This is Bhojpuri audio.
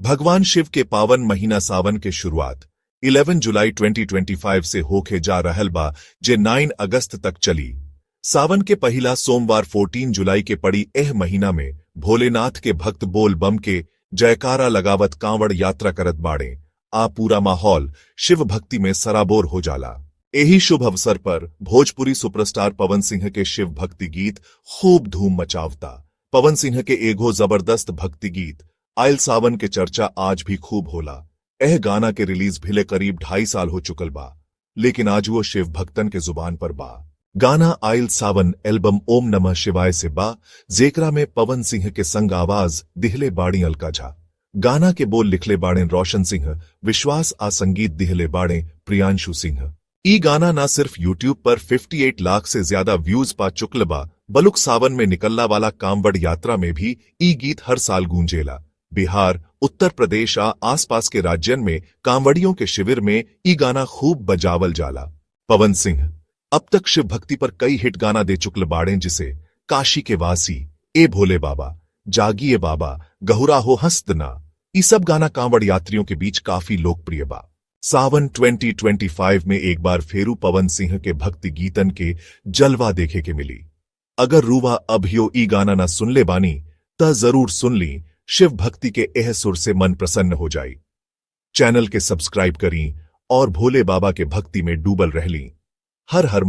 भगवान शिव के पावन महीना सावन के शुरुआत 11 जुलाई 2025 से होके जा रहल बा जे 9 अगस्त तक चली। सावन के पहिला सोमवार 14 जुलाई के पड़ी एह महीना में भोलेनाथ के भक्त बोल बम के जयकारा लगावत कांवड़ यात्रा करत बाड़े। आ पूरा माहौल शिव भक्ति में सराबोर हो जाला। यही शुभ अवसर पर भोजपुरी सुपरस्टार पवन सिंह के शिव भक्ति गीत खूब धूम मचावता। पवन सिंह के एगो जबरदस्त भक्ति गीत आयल सावन के चर्चा आज भी खूब होला। एह गाना के रिलीज भिले करीब 2.5 साल हो चुकल बा, लेकिन आज वो शिव भक्तन के जुबान पर बा। गाना आयल सावन एल्बम ओम नमः शिवाय से बा, जेकरा में पवन सिंह के संग आवाज दिहले बाड़ी अलका झा। गाना के बोल लिखले बाड़े रोशन सिंह, विश्वास आ संगीत दिहले बाड़े प्रियांशु सिंह। ई गाना ना सिर्फ यूट्यूब पर 58 लाख से ज्यादा व्यूज पा चुकल बा, बलुक सावन में निकलला वाला कांवड़ यात्रा में भी ई गीत हर साल गूंजेला। बिहार, उत्तर प्रदेश आ आसपास के राज्यन में कांवड़ियों के शिविर में ई गाना खूब बजावल जाला। पवन सिंह अब तक शिव भक्ति पर कई हिट गाना दे चुकल बाड़े, जिसे काशी के वासी, ए भोले बाबा, जागिए बाबा, गहुरा हो हंसदना, ई सब गाना कांवड़ यात्रियों के बीच काफी लोकप्रिय बा। सावन 2025 में एक बार फेरू पवन सिंह के भक्ति गीतन के जलवा देखे के मिली। अगर रुवा अभियो ई गाना ना सुन ले बानी त जरूर सुन ली। शिव भक्ति के एह सुर से मन प्रसन्न हो जाई। चैनल के सब्सक्राइब करी और भोले बाबा के भक्ति में डूबल रह ली। हर हर